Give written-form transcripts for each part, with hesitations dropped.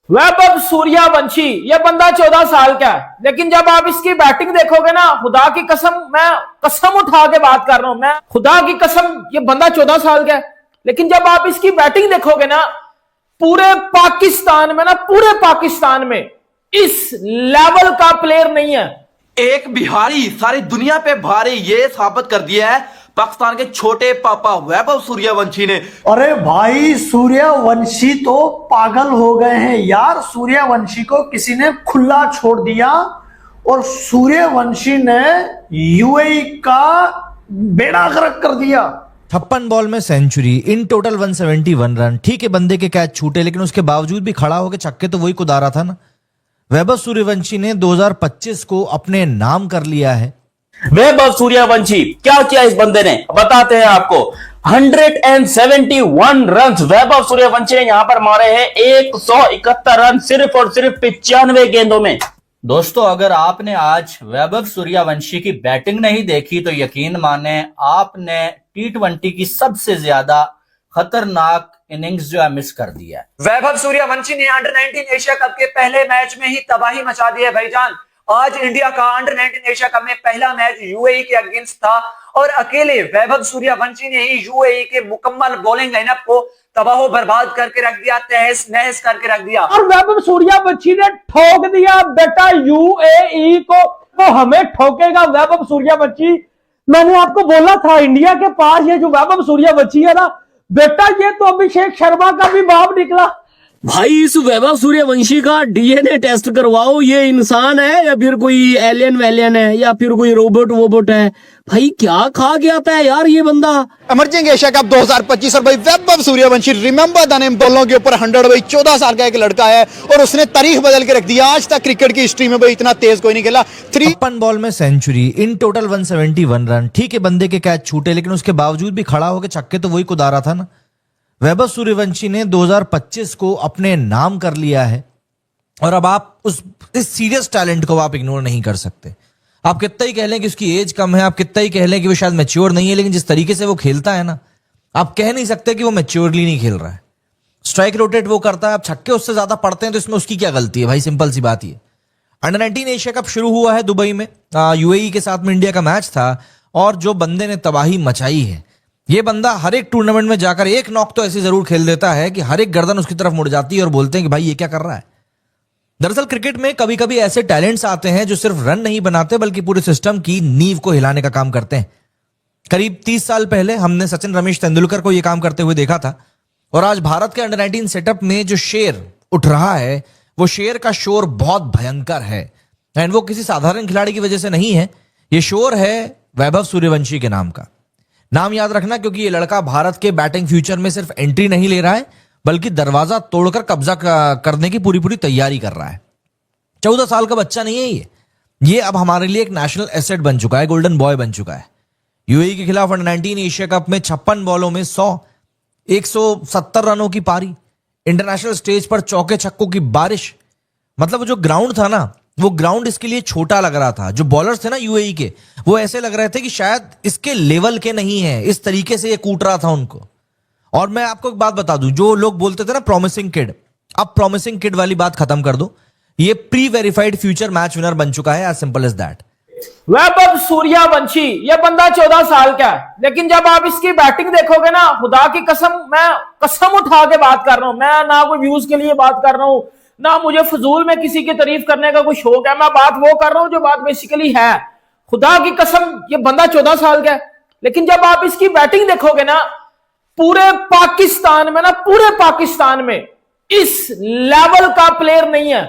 वैभव सूर्यवंशी ये बंदा 14 साल का है, लेकिन जब आप इसकी बैटिंग देखोगे ना, खुदा की कसम, मैं कसम उठा के बात कर रहा हूं, मैं खुदा की कसम, ये बंदा 14 साल का है, लेकिन जब आप इसकी बैटिंग देखोगे ना, पूरे पाकिस्तान में ना, पूरे पाकिस्तान में इस लेवल का प्लेयर नहीं है। एक बिहारी सारी दुनिया पे भारी, ये साबित कर दिया है पाकिस्तान के छोटे पापा वैभव सूर्यवंशी ने। अरे भाई, सूर्यवंशी तो पागल हो गए हैं यार। सूर्यवंशी को किसी ने खुला छोड़ दिया और सूर्यवंशी ने यूएई का बेड़ा गर्क कर दिया। 56 बॉल में सेंचुरी, इन टोटल 171 रन। ठीक है, बंदे के कैच छूटे, लेकिन उसके बावजूद भी खड़ा होकर छक्के तो वही कुदा रहा था ना। वैभव सूर्यवंशी ने 2025 को अपने नाम कर लिया है। वैभव सूर्यवंशी, क्या किया इस बंदे ने, बताते हैं आपको। 171 रन वैभव सूर्यवंशी ने यहां पर मारे हैं। 171 रन सिर्फ और सिर्फ 95 गेंदों में। दोस्तों, अगर आपने आज वैभव सूर्यवंशी की बैटिंग नहीं देखी तो यकीन माने आपने T20 की सबसे ज्यादा खतरनाक इनिंग्स जो है मिस कर दिया है। वैभव सूर्यवंशी ने अंडर-19 एशिया कप के पहले मैच में ही तबाही मचा दी है भाईजान। आज इंडिया का अंडर-19 एशिया कप में पहला मैच यूएई के अगेंस्ट था और अकेले वैभव सूर्यवंशी ने ही यूएई के मुकम्मल बॉलिंग लाइनअप को तबाह बर्बाद करके रख दिया, तहस नहस करके रख दिया। और वैभव सूर्यवंशी ने ठोक दिया बेटा यूएई को, तो हमें ठोकेगा वैभव सूर्यवंशी। मैंने आपको बोला था, इंडिया के पास ये जो वैभव सूर्यवंशी है ना बेटा, ये तो अभिषेक शर्मा का भी बाप निकला। भाई, इस वैभव सूर्यवंशी का डीएनए टेस्ट करवाओ, ये इंसान है या फिर कोई एलियन वैलियन है या फिर कोई रोबोट वोबोट है। भाई, क्या खा गया था यार ये बंदा। एमर्जिंग एशिया कप 2025 और भाई Vaibhav Suryavanshi, remember the name, बॉलों के ऊपर 100। भाई 14 साल का एक लड़का है और उसने तारीख बदल के रख दिया। आज तक क्रिकेट की हिस्ट्री में भाई इतना तेज कोई नहीं खेला। 56 बॉल में सेंचुरी, इन टोटल 171 रन। ठीक है, बंदे के कैच छूटे, लेकिन उसके बावजूद भी खड़ा होकर छक्के तो वही कुदा रहा था ना। वैभव सूर्यवंशी ने 2025 को अपने नाम कर लिया है और अब आप इस सीरियस टैलेंट को आप इग्नोर नहीं कर सकते। आप कितना ही कह लें कि उसकी एज कम है, आप कितना ही कह लें कि वो शायद मैच्योर नहीं है, लेकिन जिस तरीके से वो खेलता है ना, आप कह नहीं सकते कि वो मैच्योरली नहीं खेल रहा है। स्ट्राइक रोटेट वो करता है, आप छक्के उससे ज्यादा पड़ते हैं, तो इसमें उसकी क्या गलती है भाई? सिंपल सी बात ये। अंडर-19 एशिया कप शुरू हुआ है दुबई में, यूएई के साथ में इंडिया का मैच था और जो बंदे ने तबाही मचाई है, ये बंदा हर एक टूर्नामेंट में जाकर एक नॉक तो ऐसी जरूर खेल देता है कि हर एक गर्दन उसकी तरफ मुड़ जाती है और बोलते हैं कि भाई ये क्या कर रहा है। दरअसल क्रिकेट में कभी कभी ऐसे टैलेंट्स आते हैं जो सिर्फ रन नहीं बनाते बल्कि पूरे सिस्टम की नींव को हिलाने का काम करते हैं। करीब 30 साल पहले हमने सचिन रमेश तेंदुलकर को यह काम करते हुए देखा था और आज भारत के अंडर-19 सेटअप में जो शेर उठ रहा है, वो शेर का शोर बहुत भयंकर है। एंड वो किसी साधारण खिलाड़ी की वजह से नहीं है, ये शोर है वैभव सूर्यवंशी के नाम का। नाम याद रखना, क्योंकि ये लड़का भारत के बैटिंग फ्यूचर में सिर्फ एंट्री नहीं ले रहा है बल्कि दरवाजा तोड़कर कब्जा करने की पूरी तैयारी कर रहा है। 14 साल का बच्चा नहीं है ये अब हमारे लिए एक नेशनल एसेट बन चुका है, गोल्डन बॉय बन चुका है। यूएई के खिलाफ अंडर-19 एशिया कप में 56 बॉलों में 170 रनों की पारी, इंटरनेशनल स्टेज पर चौके छक्कों की बारिश। मतलब जो ग्राउंड था ना, वो ग्राउंड इसके लिए छोटा लग रहा था। जो बॉलर्स थे ना यूएई के, वो ऐसे लग रहे थे कि शायद इसके लेवल के नहीं है, इस तरीके से ये कूट रहा था उनको। और मैं आपको एक बात बता दूं, जो लोग बोलते थे ना प्रॉमिसिंग किड, अब प्रॉमिसिंग किड वाली बात खत्म कर दो। ये pre verified future match winner बन चुका है, as simple as that. Vaibhav Suryavanshi ये बंदा 14 साल का है, लेकिन जब आप इसकी बैटिंग देखोगे ना, खुदा की कसम, मैं कसम उठा के बात कर रहा हूं, मैं ना कोई व्यूज के लिए बात कर रहा हूं, ना मुझे फजूल में किसी की तारीफ करने का कोई शौक है। मैं बात वो कर रहा हूं जो बात बेसिकली है। खुदा की कसम, ये बंदा 14 साल का है, लेकिन जब आप इसकी बैटिंग देखोगे ना, पूरे पाकिस्तान में ना, पूरे पाकिस्तान में इस लेवल का प्लेयर नहीं है।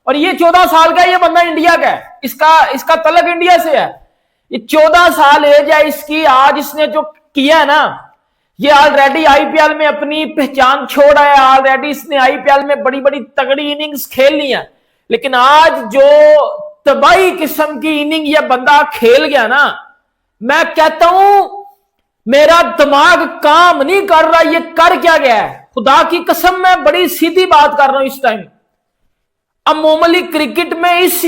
और ये 14 साल का, ये बंदा इंडिया का है, इसका तलक इंडिया से है। ये 14 साल एज है इसकी। आज इसने जो किया है ना, ये ऑलरेडी आईपीएल में अपनी पहचान छोड़ा है। ऑलरेडी इसने आईपीएल में बड़ी बड़ी तगड़ी इनिंग्स खेल ली है, लेकिन आज जो तबाही किस्म की इनिंग ये बंदा खेल गया ना, मैं कहता हूं मेरा दिमाग काम नहीं कर रहा, ये कर क्या गया है। खुदा की कसम, मैं बड़ी सीधी बात कर रहा हूं इस टाइम। अमूमली क्रिकेट में इस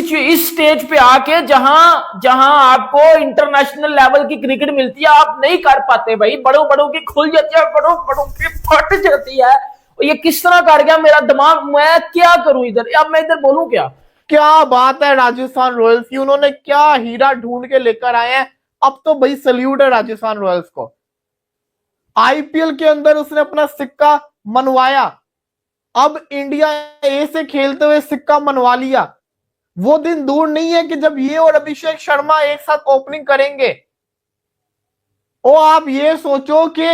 स्टेज पे आके जहां आपको इंटरनेशनल लेवल की क्रिकेट मिलती है, आप नहीं कर पाते भाई। बड़ों की खुल जाती है, बड़ों की फट जाती है। ये किस तरह कर गया मेरा दिमाग, मैं क्या करूं इधर, अब मैं इधर बोलूं क्या। क्या बात है राजस्थान रॉयल्स की, उन्होंने क्या हीरा ढूंढ के लेकर आए हैं। अब तो भाई सल्यूट है राजस्थान रॉयल्स को। आईपीएल के अंदर उसने अपना सिक्का मनवाया, अब इंडिया ए से खेलते हुए सिक्का मनवा लिया। वो दिन दूर नहीं है कि जब ये और अभिषेक शर्मा एक साथ ओपनिंग करेंगे। ओ आप ये सोचो कि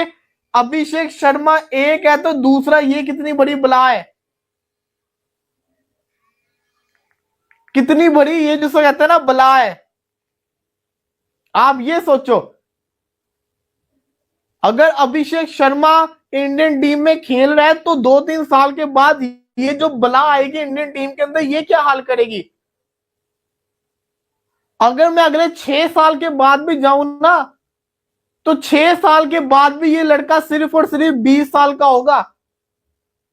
अभिषेक शर्मा एक है तो दूसरा ये कितनी बड़ी बला है, कितनी बड़ी ये जिसको कहते हैं ना बला है। आप ये सोचो अगर अभिषेक शर्मा इंडियन टीम में खेल रहा है तो 2-3 साल के बाद ये जो बला आएगी इंडियन टीम के अंदर ये क्या हाल करेगी। अगर मैं अगले 6 साल के बाद भी जाऊं ना तो 6 साल के बाद भी ये लड़का सिर्फ और सिर्फ 20 साल का होगा।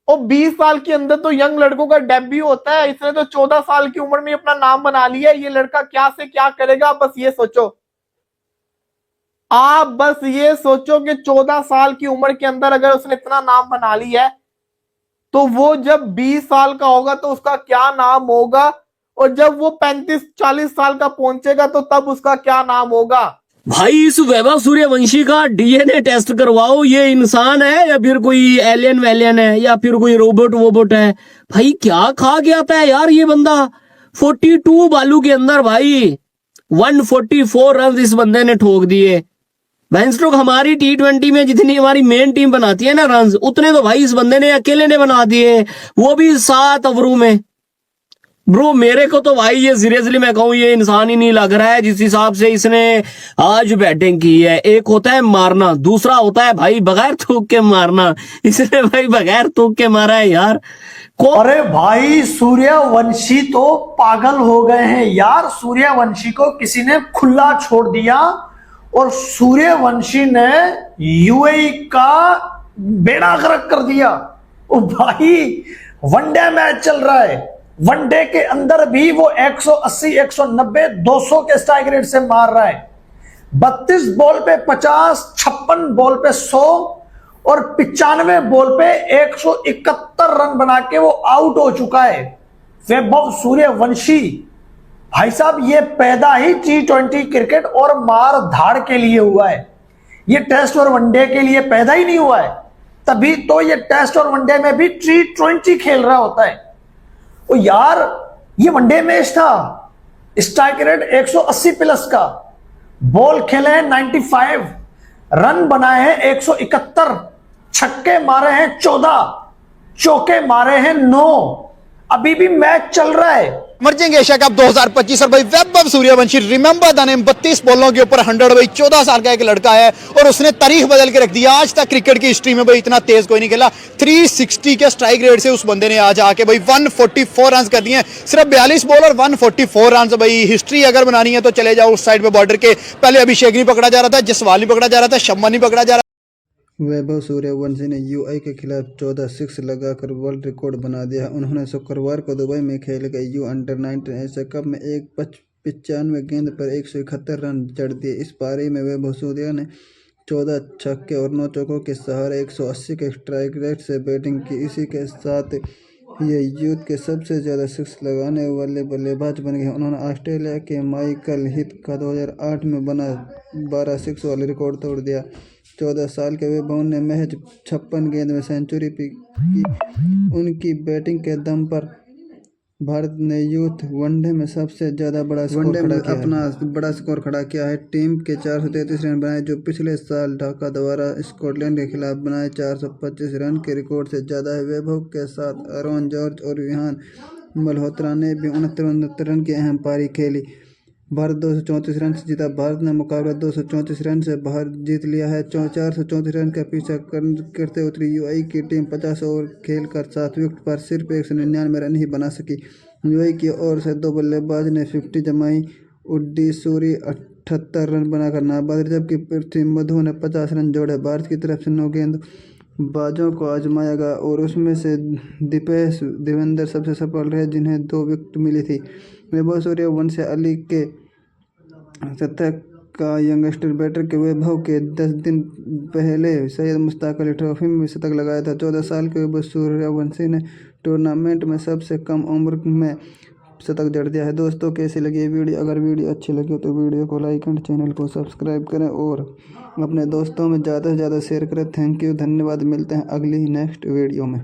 और 20 साल के अंदर तो यंग लड़कों का डेब्यू होता है। इसने तो 14 साल की उम्र में अपना नाम बना लिया। ये लड़का क्या से क्या करेगा, बस ये सोचो। आप बस ये सोचो कि 14 साल की उम्र के अंदर अगर उसने इतना नाम बना लिया है तो वो जब 20 साल का होगा तो उसका क्या नाम होगा, और जब वो 35-40 साल का पहुंचेगा तो तब उसका क्या नाम होगा। भाई इस वैभव सूर्यवंशी का डीएनए टेस्ट करवाओ, ये इंसान है या फिर कोई एलियन वेलियन है या फिर कोई रोबोट वोबोट है। भाई क्या खा गया था यार ये बंदा। 42 बालू के अंदर भाई 144 रन इस बंदे ने ठोक दिए। बेंस्ट्रोक हमारी T20 में जितनी हमारी मेन टीम बनाती है ना रन, उतने तो भाई इस बंदे ने अकेले ने बना दिए, वो भी 7 ओवरों में। ब्रो मेरे को तो भाई ये सीरियसली मैं कहूँ ये इंसान ही नहीं लग रहा है जिस हिसाब से इसने आज बैटिंग की है। एक होता है मारना, दूसरा होता है भाई बगैर थूक के मारना। इसने भाई बगैर थूक के मारा है यार। अरे भाई सूर्यवंशी तो पागल हो गए हैं यार। सूर्यवंशी को किसी ने खुला छोड़ दिया और सूर्यवंशी ने यूएई का बेड़ा गर्क कर दिया। ओ भाई वनडे मैच चल रहा है, वनडे के अंदर भी वो 180, 190, 200 के स्ट्राइक रेट से मार रहा है। 32 बॉल पे 50, 56 बॉल पे 100 और 95 बॉल पे 171 रन बना के वो आउट हो चुका है। वैभव सूर्यवंशी भाई साहब ये पैदा ही T20 क्रिकेट और मार धाड़ के लिए हुआ है। ये टेस्ट और वनडे के लिए पैदा ही नहीं हुआ है, तभी तो ये टेस्ट और वनडे में भी T20 खेल रहा होता है। ओ यार ये वनडे मैच था, स्ट्राइक रेट 180 प्लस का, बॉल खेले हैं 95, रन बनाए हैं 171, छक्के मारे हैं 14, चौके मारे हैं 9, अभी भी मैच चल रहा है। इमर्जिंग एशिया कप 2025 और भाई Vaibhav Suryavanshi remember the name 32 बॉलों के ऊपर 100 भाई 14 साल का एक लड़का है और उसने तारीख बदल के रख दिया। आज तक क्रिकेट की हिस्ट्री में भाई इतना तेज कोई नहीं खेला। 360 के स्ट्राइक रेट से उस बंदे ने आज आके भाई 144 रन कर दिए हैं। सिर्फ 42 बॉल और 144 रन। भाई हिस्ट्री अगर बनानी है तो चले जाओ उस साइड पे बॉर्डर के। पहले अभिषेक नहीं पकड़ा जा रहा था, जसवाल नहीं पकड़ा जा रहा था, शम्मा नहीं पकड़ा जा रहा। वैभव सूर्यवंशी ने यूएई के खिलाफ 14 सिक्स लगाकर वर्ल्ड रिकॉर्ड बना दिया। उन्होंने शुक्रवार को दुबई में खेले गए U-19 एशिया कप में एक 95 गेंद पर 171 रन जड़ दिए। इस पारी में वैभव सूर्या ने 14 छक्के और 9 चौकों के सहारे 180 के स्ट्राइक रेट से बैटिंग की। इसी के साथ ये यूथ के सबसे ज़्यादा सिक्स लगाने वाले बल्लेबाज बन गए। उन्होंने ऑस्ट्रेलिया के माइकल हीथ का 2008 में बना 12 सिक्स वाले रिकॉर्ड तोड़ दिया। 14 साल के वैभव ने महज 56 गेंद में सेंचुरी की। उनकी बैटिंग के दम पर भारत ने यूथ वनडे में सबसे ज़्यादा बड़ा स्कोर खड़ा किया है। टीम के 433 रन बनाए, जो पिछले साल ढाका द्वारा स्कॉटलैंड के खिलाफ बनाए 425 रन के रिकॉर्ड से ज़्यादा है। वैभव के साथ अरोन जॉर्ज और विहान मल्होत्रा ने भी 69 रन की अहम पारी खेली। भारत 234 रन से जीता। भारत ने मुकाबला 234 रन से बाहर जीत लिया है। 434 रन का पीछा करते उतरी यूएई की टीम 50 ओवर खेलकर 7 विकेट पर सिर्फ 199 रन ही बना सकी। यूएई की ओर से 2 बल्लेबाज ने 50 जमाई। उड्डी सूरी 78 रन बनाकर नाबाद, जबकि पृथ्वी मधु ने 50 रन जोड़े। भारत की तरफ से 9 गेंदबाजों को आजमाया गया और उसमें से दीपेश देवेंद्र सबसे सफल रहे, जिन्हें 2 विकेट मिली थी। वैभव सूर्यवंशी अली के का यंगस्टर बैटर के वैभव के 10 दिन पहले सैयद मुश्ताक अली ट्रॉफी में शतक लगाया था। 14 साल के वैभव सूर्यवंशी ने टूर्नामेंट में सबसे कम उम्र में शतक जड़ दिया है। दोस्तों कैसी लगी ये वीडियो? अगर वीडियो अच्छी लगी तो वीडियो को लाइक एंड चैनल को सब्सक्राइब करें और अपने दोस्तों में ज़्यादा से ज़्यादा शेयर करें। थैंक यू, धन्यवाद। मिलते हैं अगली नेक्स्ट वीडियो में।